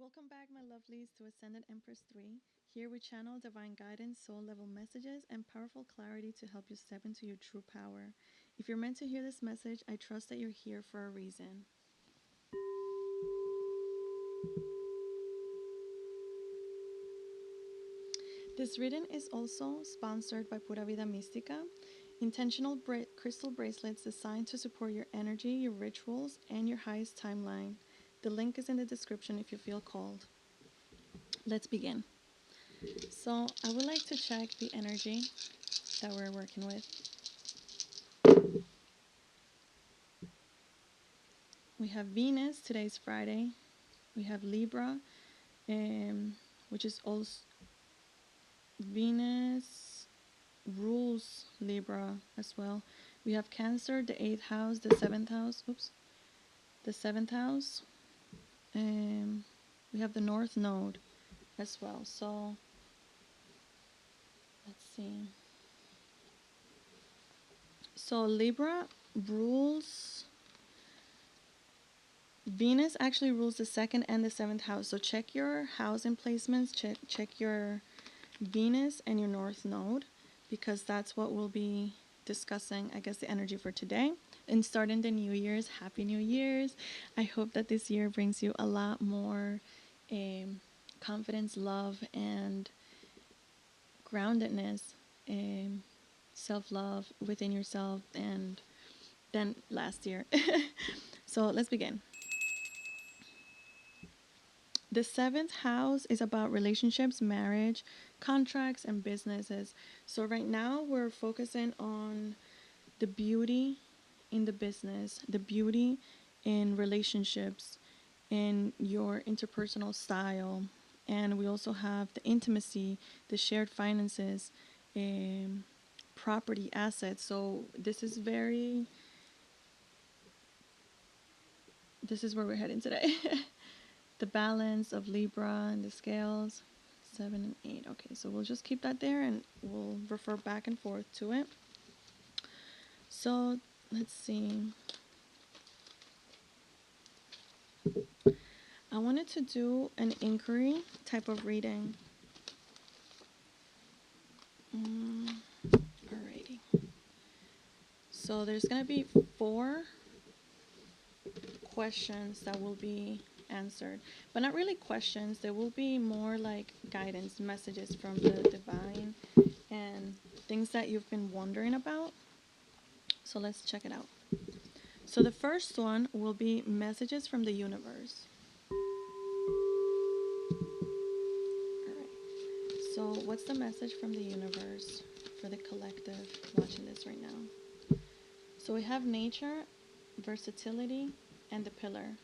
Welcome back, my lovelies, to Ascended Empress 3. Here we channel divine guidance, soul level messages, and powerful clarity to help you step into your true power. If you're meant to hear this message, I trust that you're here for a reason. This reading is also sponsored by PuraVidaMystika, intentional crystal bracelets designed to support your energy, your rituals, and your highest timeline. The link is in the description if you feel called. Let's begin. So I would like to check the energy that we're working with. We have Venus. Today's Friday. We have Libra, which is also Venus rules Libra as well. We have Cancer, the 8th house, the 7th house. The 7th house. We have the North Node as well. So let's see. So Libra rules. Venus actually rules the 2nd and the 7th house. So check your housing placements. Check your Venus and your North Node, because that's what we'll be discussing, I guess, the energy for today. And starting the New Year's, Happy New Year's. I hope that this year brings you a lot more confidence, love, and groundedness, self-love within yourself, and than last year. So let's begin. The 7th house is about relationships, marriage, contracts, and businesses. So right now we're focusing on the beauty in the business, the beauty in relationships, in your interpersonal style. And we also have the intimacy, the shared finances, property, assets. So this is where we're heading today. The balance of Libra and the scales, 7 and 8. Okay, so we'll just keep that there and we'll refer back and forth to it. So let's see. I wanted to do an inquiry type of reading. Alrighty. So there's going to be 4 questions that will be answered, but not really questions. There will be more like guidance messages from the divine and things that you've been wondering about. So let's check it out. So the first one will be messages from the universe. All right. So what's the message from the universe for the collective watching this right now? So we have nature, versatility, and the pillar.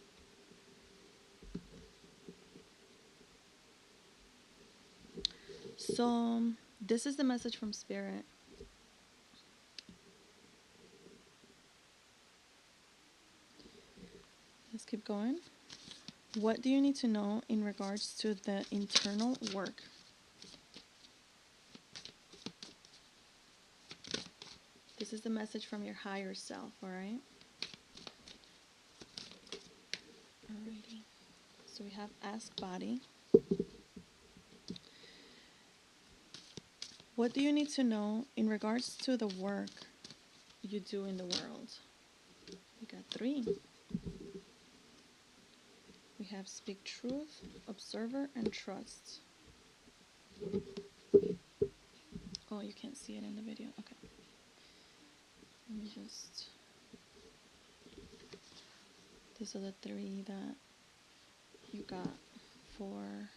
So this is the message from Spirit. Let's keep going. What do you need to know in regards to the internal work? This is the message from your higher self, all right? Alrighty. So we have Ask Body. What do you need to know in regards to the work you do in the world? We got 3. We have Speak Truth, Observer, and Trust. Oh, you can't see it in the video. Okay. Let me just... These are the 3 that you got for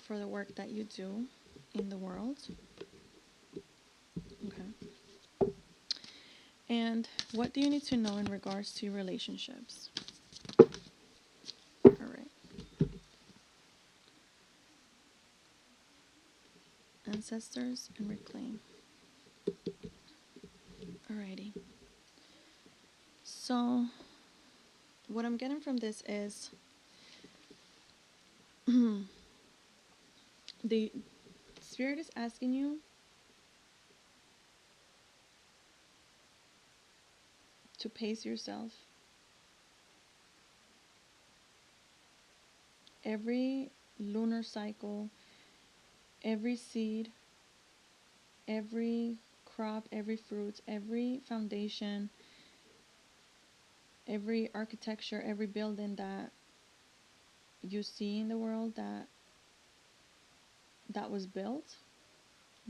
the work that you do in the world. Okay. And what do you need to know in regards to your relationships? All right. Ancestors and reclaim. Alrighty. So what I'm getting from this is the Spirit is asking you to pace yourself every lunar cycle, every seed, every crop, every fruit, every foundation, every architecture, every building that you see in the world that was built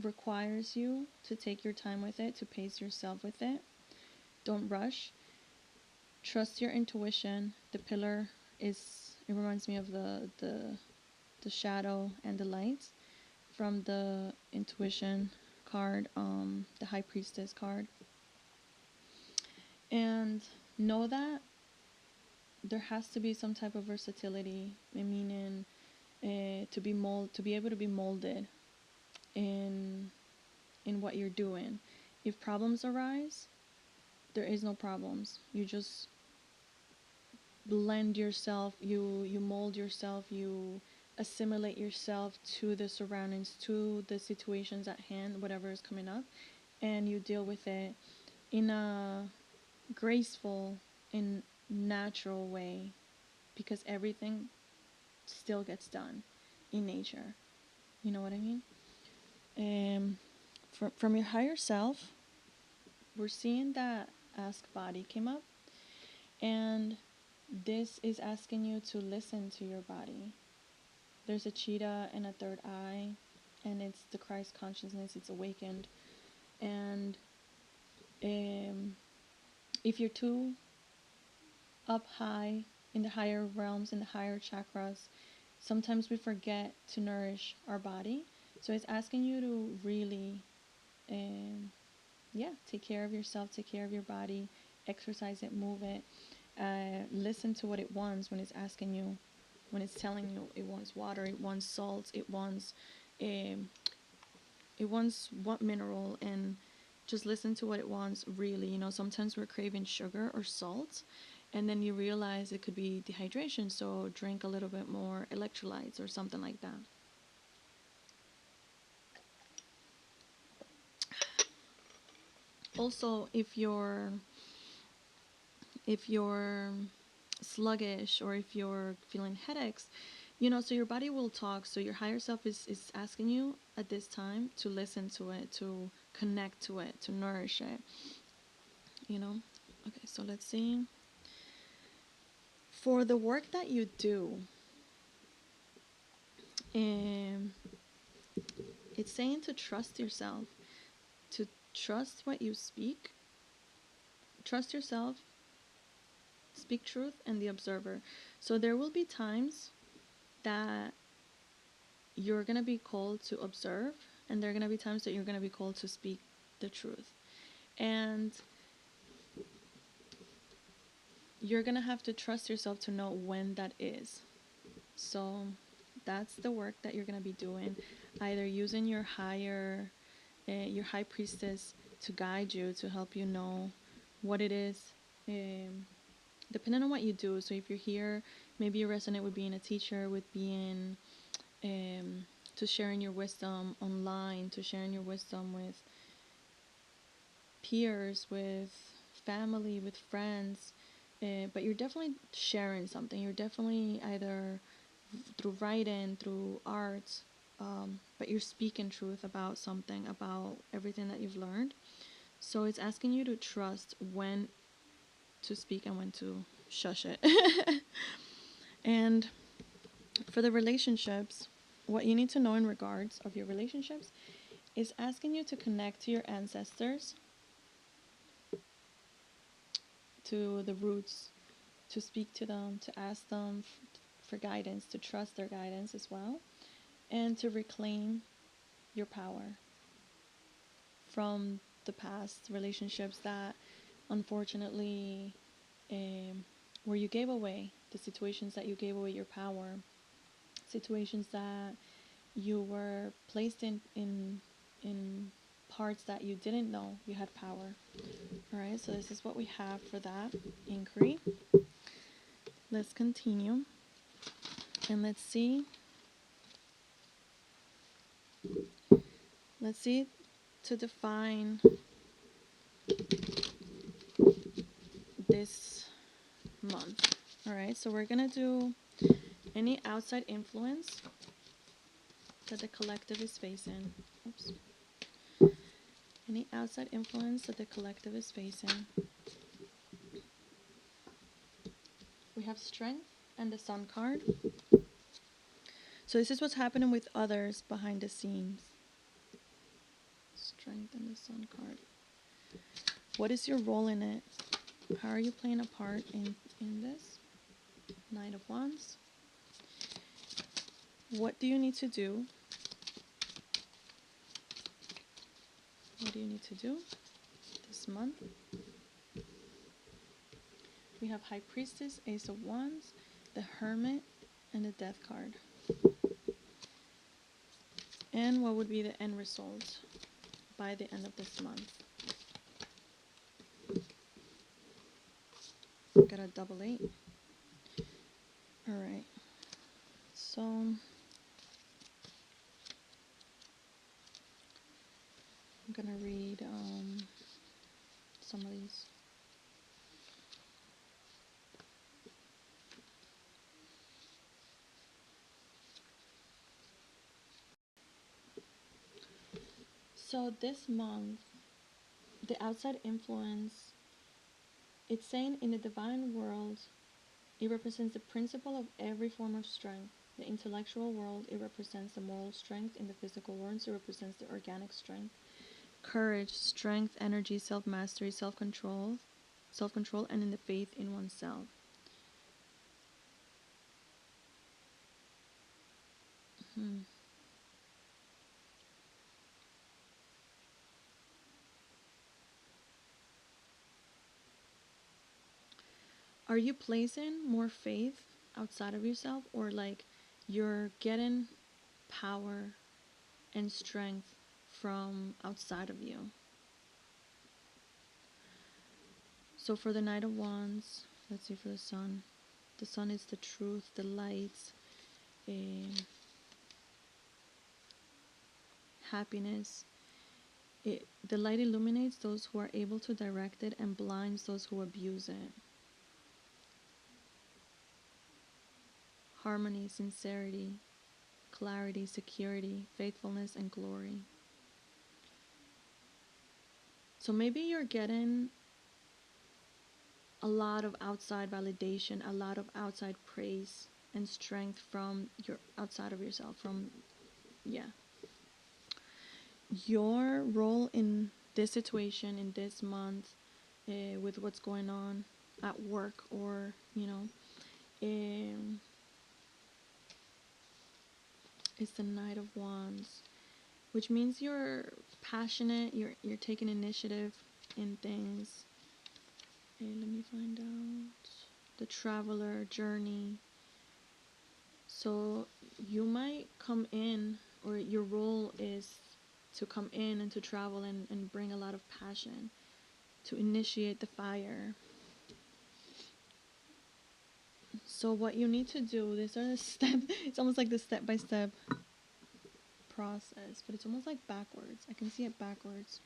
requires you to take your time with it, to pace yourself with it. Don't rush. Trust your intuition. The pillar it reminds me of the shadow and the light from the intuition card, the high priestess card. And know that there has to be some type of versatility, meaning to be able to be molded in what you're doing. If problems arise, there is no problems. You just blend yourself, you mold yourself, you assimilate yourself to the surroundings, to the situations at hand, whatever is coming up, and you deal with it in a graceful and natural way, because everything still gets done in nature. You know what I mean? From your higher self, we're seeing that ask body came up, and this is asking you to listen to your body. There's a cheetah and a third eye, and it's the Christ consciousness. It's awakened, and if you're too up high in the higher realms, in the higher chakras, sometimes we forget to nourish our body. So it's asking you to really, take care of yourself, take care of your body, exercise it, move it, listen to what it wants when it's asking you, when it's telling you it wants water, it wants salt, um, it wants what mineral, and just listen to what it wants. Really, sometimes we're craving sugar or salt, and then you realize it could be dehydration, so drink a little bit more electrolytes or something like that. Also, if you're sluggish, or if you're feeling headaches, so your body will talk. So your higher self is asking you at this time to listen to it, to connect to it, to nourish it, Okay, so let's see. For the work that you do, um, it's saying to trust yourself, to trust what you speak, trust yourself, speak truth, and the observer. So there will be times that you're going to be called to observe, and there are going to be times that you're going to be called to speak the truth. And you're going to have to trust yourself to know when that is. So that's the work that you're going to be doing, either using your high priestess to guide you, to help you know what it is, depending on what you do. So if you're here, maybe you resonate with being a teacher, with being to sharing your wisdom online, to sharing your wisdom with peers, with family, with friends, but you're definitely sharing something. You're definitely either through writing, through art, but you're speaking truth about something, about everything that you've learned. So it's asking you to trust when to speak and when to shush it. And for the relationships, what you need to know in regards of your relationships is asking you to connect to your ancestors, to the roots, to speak to them, to ask them for guidance, to trust their guidance as well, and to reclaim your power from the past relationships that unfortunately, where you gave away, the situations that you gave away your power, situations that you were placed in parts that you didn't know you had power. All right, so this is what we have for that inquiry. Let's continue, and let's see to define this month. All right, so we're gonna do Any outside influence that the collective is facing. Oops. Any outside influence that the collective is facing. We have strength and the sun card. So this is what's happening with others behind the scenes. Strength and the sun card. What is your role in it? How are you playing a part in this? Knight of Wands. What do you need to do? What do you need to do this month? We have High Priestess, Ace of Wands, the Hermit, and the Death card. And what would be the end result by the end of this month? Got a double 8. Alright. So I'm gonna read some of these. So this month, the outside influence, it's saying in the divine world, it represents the principle of every form of strength. The intellectual world, it represents the moral strength. In the physical world, it represents the organic strength. Courage, strength, energy, self-mastery, self-control, and in the faith in oneself. Are you placing more faith outside of yourself, or like you're getting power and strength from outside of you? So for the Knight of Wands, let's see for the Sun. The Sun is the truth, the light, happiness. The light illuminates those who are able to direct it and blinds those who abuse it. Harmony, sincerity, clarity, security, faithfulness, and glory. So maybe you're getting a lot of outside validation, a lot of outside praise and strength from your outside of yourself, your role in this situation, in this month, with what's going on at work, or it's the Knight of Wands, which means you're passionate, you're taking initiative in things. Let me find out. The Traveler, journey. So you might come in, or your role is to come in and to travel and bring a lot of passion, to initiate the fire. So what you need to do, these are the steps. It's almost like the step-by-step process, but it's almost like backwards. I can see it backwards,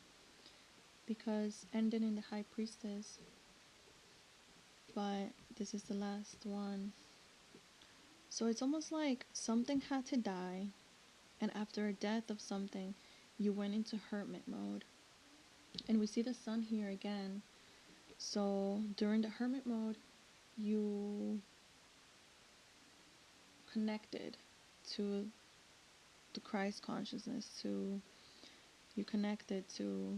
because ending in the High Priestess, but this is the last one. So it's almost like something had to die, and after a death of something, you went into hermit mode. And we see the Sun here again. So during the hermit mode, you connected to the Christ consciousness, you connected to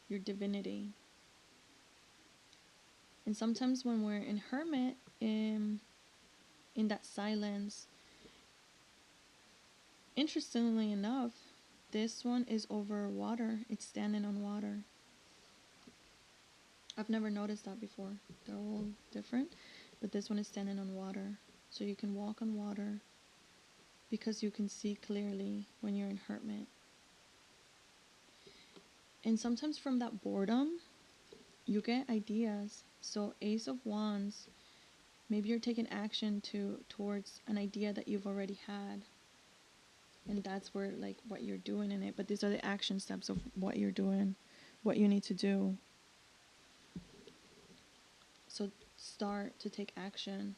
your divinity. And sometimes when we're in hermit, in that silence, interestingly enough, this one is over water. It's standing on water. I've never noticed that before. They're all different, but this one is standing on water. So you can walk on water because you can see clearly when you're in hermit. And sometimes from that boredom, you get ideas. So Ace of Wands, maybe you're taking action towards an idea that you've already had. And that's where, like, what you're doing in it. But these are the action steps of what you're doing, what you need to do. So start to take action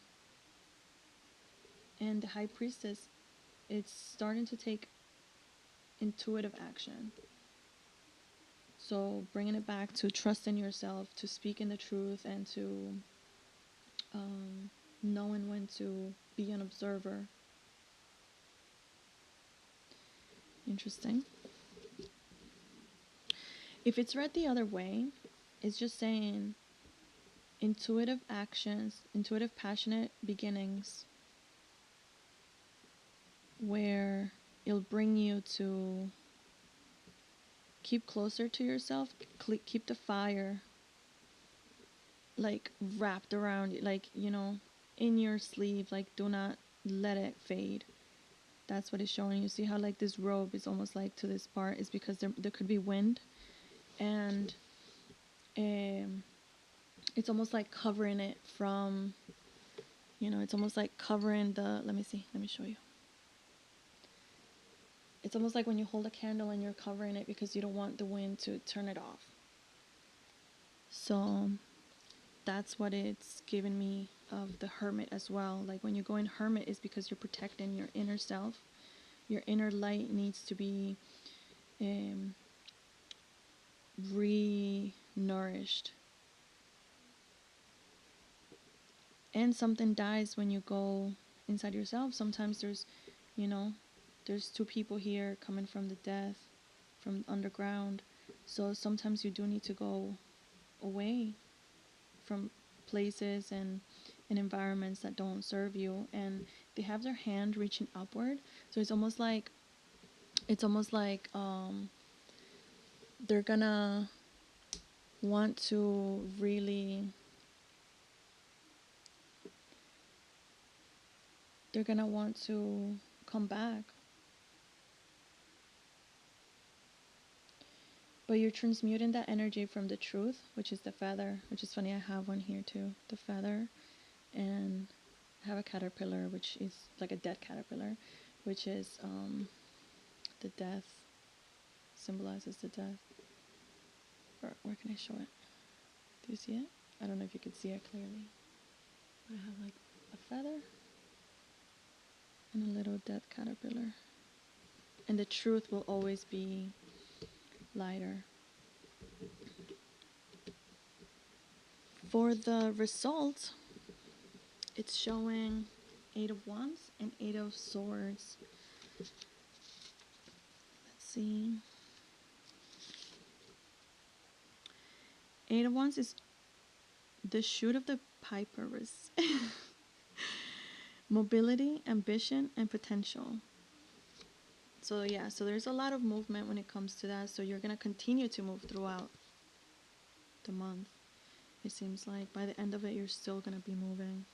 And the high priestess, it's starting to take intuitive action. So bringing it back to trust in yourself, to speak in the truth, and to knowing when to be an observer. Interesting. If it's read the other way, it's just saying intuitive actions, intuitive, passionate beginnings, where it'll bring you to keep closer to yourself, keep the fire like wrapped around, like, you know, in your sleeve, like do not let it fade. That's what it's showing. You see how like this robe is almost like to this part is because there could be wind, and it's almost like covering it from, you know, it's almost like covering the, let me show you. It's almost like when you hold a candle and you're covering it because you don't want the wind to turn it off. So that's what it's given me of the hermit as well. Like when you go in hermit is because you're protecting your inner self. Your inner light needs to be re-nourished. And something dies when you go inside yourself. Sometimes there's, you know, there's two people here coming from the death, from underground. So sometimes you do need to go away from places and environments that don't serve you, and they have their hand reaching upward. So it's almost like they're gonna want to really, they're gonna want to come back. But you're transmuting that energy from the truth, which is the feather, which is funny, I have one here too, the feather, and I have a caterpillar, which is like a dead caterpillar, which is the death, symbolizes the death. Where can I show it? Do you see it? I don't know if you could see it clearly, but I have like a feather and a little dead caterpillar. And the truth will always be lighter. For the result, it's showing 8 of Wands and 8 of Swords. Let's see. 8 of Wands is the shoot of the Piperus. Mobility, ambition, and potential. So yeah, so there's a lot of movement when it comes to that. So you're going to continue to move throughout the month. It seems like by the end of it, you're still going to be moving.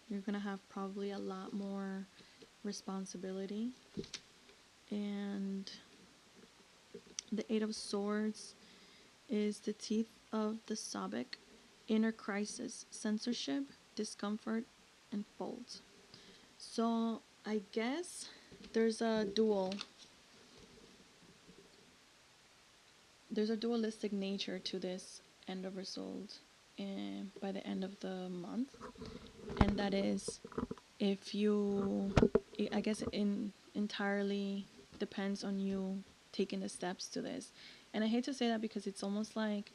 You're going to have probably a lot more responsibility. And the 8 of Swords is the teeth of the Sobek, inner crisis, censorship, discomfort, and fault. So I guess there's a dualistic nature to this end of result by the end of the month, and that is, if you, I guess it entirely depends on you taking the steps to this. And I hate to say that because it's almost like,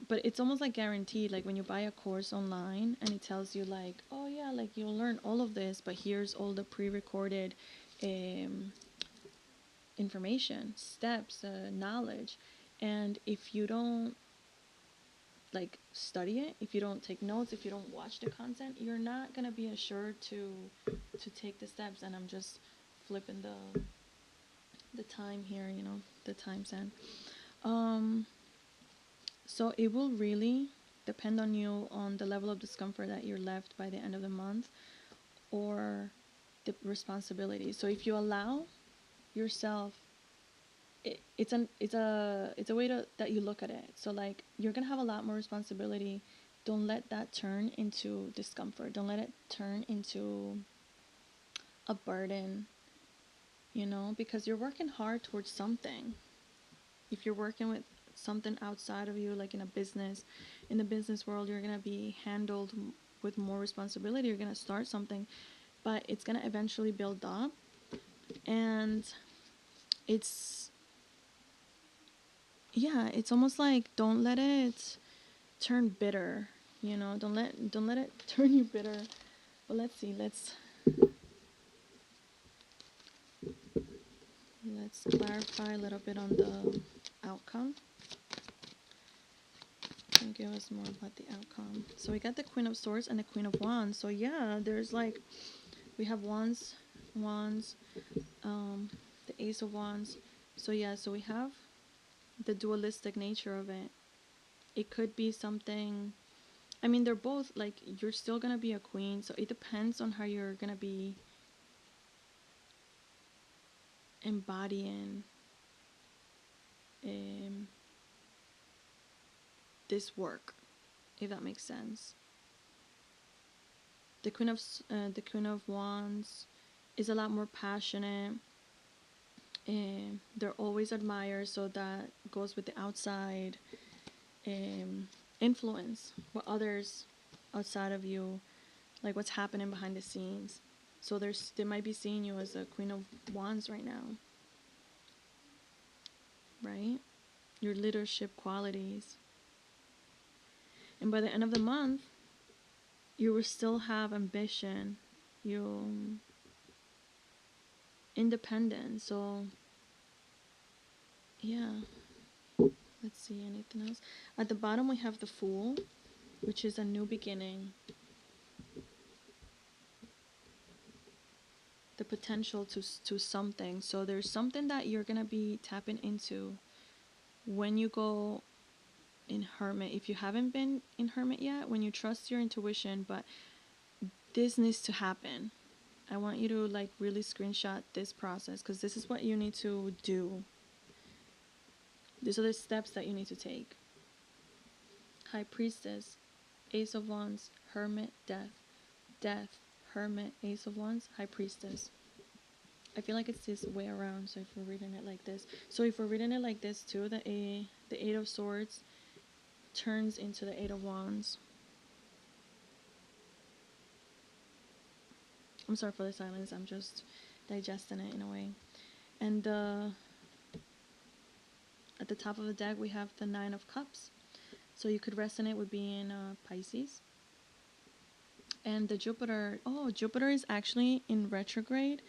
but it's almost like guaranteed. Like when you buy a course online and it tells you like, oh yeah, like you'll learn all of this, but here's all the pre-recorded information, steps, knowledge. And if you don't like study it, if you don't take notes, if you don't watch the content, you're not gonna be assured to take the steps. And I'm just flipping the time here, you know, the time send. So it will really depend on you, on the level of discomfort that you're left by the end of the month, or the responsibility. So if you allow yourself, it's a way that you look at it. So like you're gonna have a lot more responsibility. Don't let that turn into discomfort. Don't let it turn into a burden, you know, because you're working hard towards something. If you're working with something outside of you, like in a business, in the business world, you're gonna be handled with more responsibility. You're gonna start something, but it's gonna eventually build up, and it's it's almost like don't let it turn bitter. Don't let it turn you bitter. But let's see. Let's clarify a little bit on the outcome. And give us more about the outcome. So we got the Queen of Swords and the Queen of Wands. So yeah, there's like, we have wands, the Ace of Wands. So yeah, so we have the dualistic nature of it. It could be something, I mean, they're both like, you're still gonna be a queen, so it depends on how you're gonna be embodying um, this work, if that makes sense. The Queen of Wands is a lot more passionate. They're always admired, so that goes with the outside influence, what others outside of you, like what's happening behind the scenes. So they might be seeing you as a Queen of Wands right now, right? Your leadership qualities. And by the end of the month, you will still have ambition, you independence. So yeah, let's see, anything else. At the bottom we have the Fool, which is a new beginning, the potential to something. So there's something that you're gonna be tapping into when you go in Hermit. If you haven't been in Hermit yet, when you trust your intuition, but this needs to happen. I want you to like really screenshot this process, because this is what you need to do. These are the steps that you need to take. High Priestess, Ace of Wands, Hermit, Death. Death, Hermit, Ace of Wands, High Priestess. I feel like it's this way around, so if we're reading it like this. So if we're reading it like this too, the Eight of Swords turns into the Eight of Wands. I'm sorry for the silence, I'm just digesting it in a way. And at the top of the deck we have the Nine of Cups. So you could resonate with being Pisces. And the Jupiter, Jupiter is actually in retrograde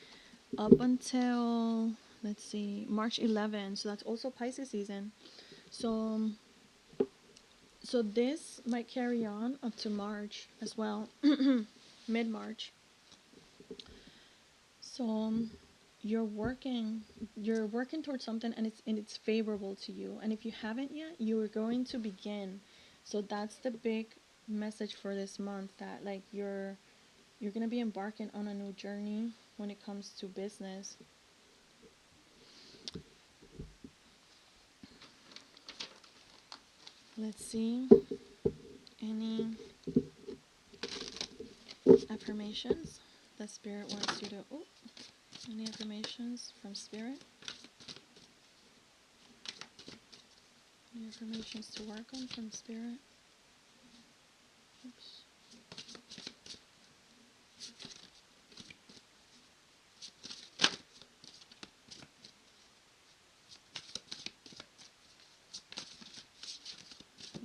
up until, let's see, March 11. So that's also Pisces season. So this might carry on up to March as well, mid-March. So you're working towards something, and it's favorable to you. And if you haven't yet, you are going to begin. So that's the big message for this month, that like you're going to be embarking on a new journey when it comes to business. Let's see, any affirmations that Spirit wants you to, any affirmations from Spirit? Any affirmations to work on from Spirit? Oops.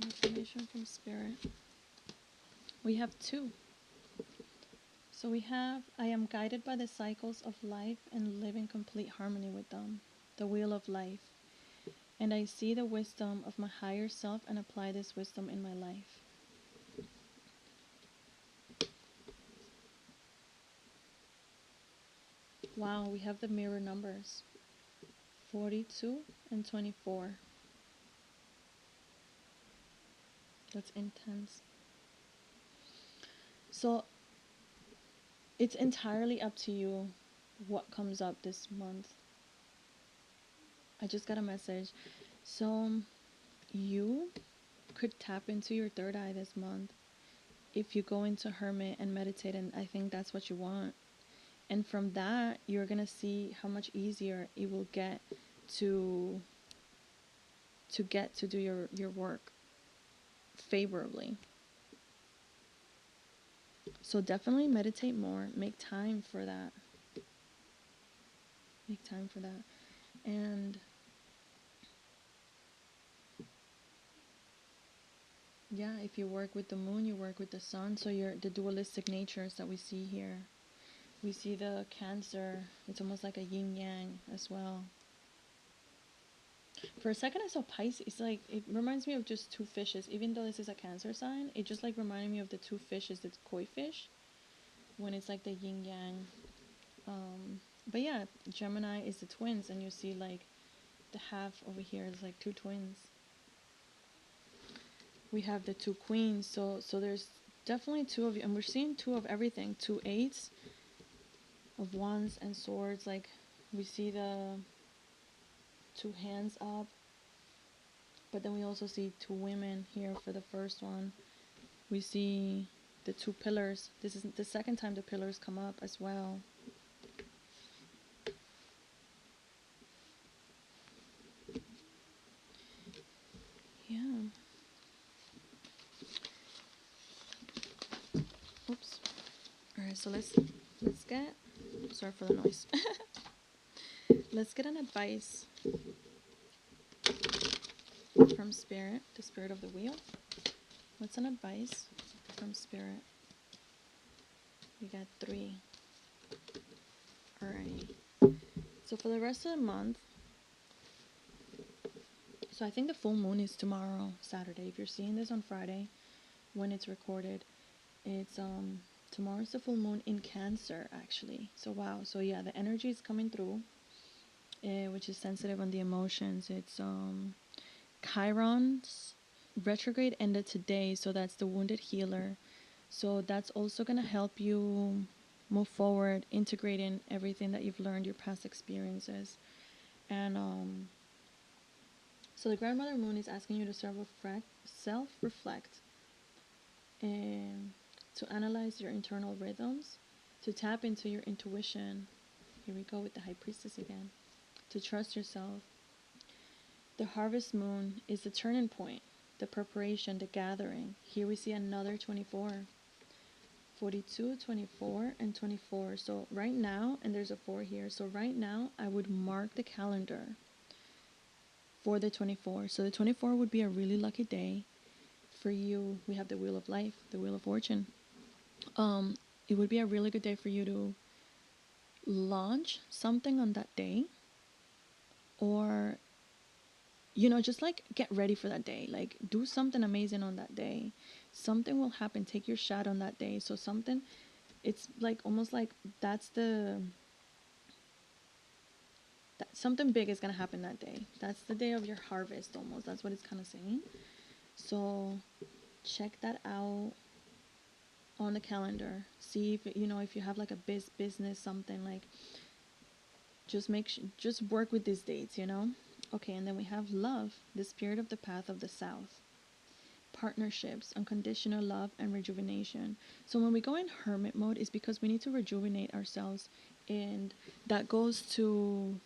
Any affirmation from Spirit? We have two. So we have, I am guided by the cycles of life and live in complete harmony with them. The wheel of life. And I see the wisdom of my higher self and apply this wisdom in my life. Wow, we have the mirror numbers. 42 and 24. That's intense. So it's entirely up to you what comes up this month. I just got a message. So you could tap into your third eye this month if you go into Hermit and meditate, and I think that's what you want. And from that, you're going to see how much easier it will get to do your work favorably. So definitely meditate more. Make time for that. Make time for that. And yeah, if you work with the moon, you work with the sun. So you're the dualistic natures that we see here. We see the Cancer. It's almost like a yin yang as well. For a second, I saw Pisces. It's like it reminds me of just two fishes. Even though this is a Cancer sign, it just like reminded me of the two fishes. It's koi fish when it's like the yin yang. But yeah, Gemini is the twins, and you see like the half over here is like two twins. We have the two queens, so there's definitely two of you, and we're seeing two of everything. Two eights of wands and swords. Like we see the two hands up, but then we also see two women here for the first one. We see the two pillars. This is the second time the pillars come up as well. Yeah. Oops. All right, so let's get, sorry for the noise. Let's get an advice from Spirit, the Spirit of the Wheel. What's an advice from Spirit? We got 3. All right. So for the rest of the month, so I think the full moon is tomorrow, Saturday. If you're seeing this on Friday, when it's recorded, it's tomorrow's the full moon in Cancer, actually. So wow. So yeah, the energy is coming through, which is sensitive on the emotions. It's Chiron's retrograde ended today, so that's the wounded healer. So that's also going to help you move forward, integrating everything that you've learned, your past experiences. And so the grandmother moon is asking you to self-reflect and to analyze your internal rhythms, to tap into your intuition. Here we go with the high priestess again. To trust yourself. The harvest moon is the turning point, the preparation, the gathering. Here we see another 24. 42, 24, and 24. So right now, and there's a 4 here. So right now, I would mark the calendar for the 24. So the 24 would be a really lucky day for you. We have the Wheel of Life, the Wheel of Fortune. It would be a really good day for you to launch something on that day, or just like get ready for that day. Like do something amazing on that day. Something will happen. Take your shot on that day. So something, it's like almost like that's something big is going to happen that day. That's the day of your harvest almost. That's what it's kind of saying. So check that out on the calendar. See if if you have like a business, something like, just work with these dates. Okay, and then we have love, the spirit of the path of the south. Partnerships, unconditional love, and rejuvenation. So when we go in hermit mode, it's because we need to rejuvenate ourselves, and that goes to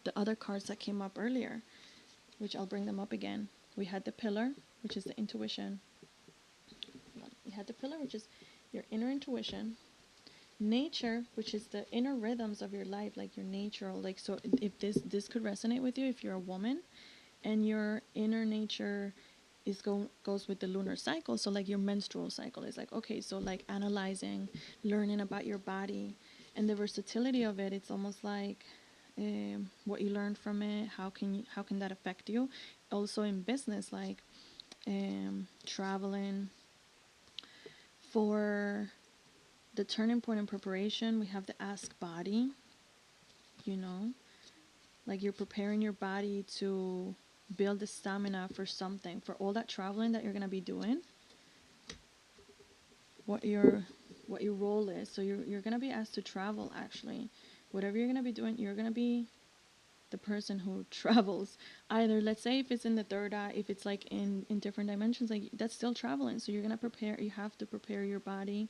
the other cards that came up earlier, which I'll bring them up again. We had the pillar, which is the intuition. We had the pillar, which is your inner intuition. Nature, which is the inner rhythms of your life, like your nature. Like, so if this could resonate with you, if you're a woman and your inner nature goes with the lunar cycle, so like your menstrual cycle is like, okay, so like analyzing, learning about your body and the versatility of it. It's almost like what you learned from it, how can that affect you also in business, like traveling. For the turning point in preparation, we have the ask body, you know like you're preparing your body to build the stamina for something, for all that traveling that you're going to be doing, what your role is. So you're going to be asked to travel, actually. Whatever you're going to be doing, you're going to be the person who travels. Either, let's say, if it's in the third eye, if it's like in different dimensions, like that's still traveling. So you're going to prepare, you have to prepare your body.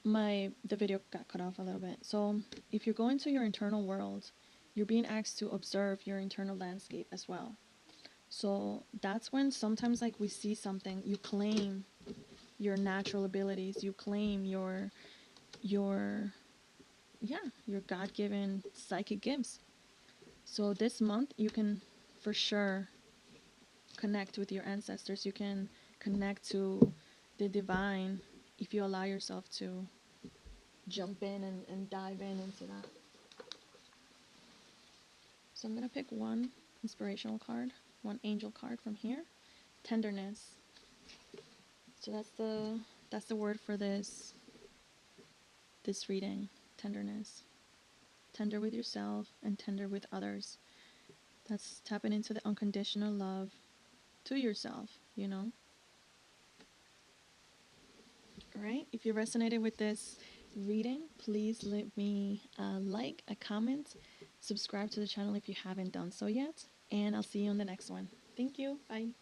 The video got cut off a little bit. So if you're going to your internal world, you're being asked to observe your internal landscape as well. So that's when sometimes like we see something, you claim your natural abilities. You claim your your God-given psychic gifts. So this month you can for sure connect with your ancestors. You can connect to the divine if you allow yourself to jump in and dive in into that. So I'm going to pick one inspirational card, one angel card from here. Tenderness. So that's the word for this reading. Tenderness. Tender with yourself and tender with others. That's tapping into the unconditional love to yourself, you know? All right. If you resonated with this reading, please leave me a like, a comment, subscribe to the channel if you haven't done so yet, and I'll see you on the next one. Thank you. Bye.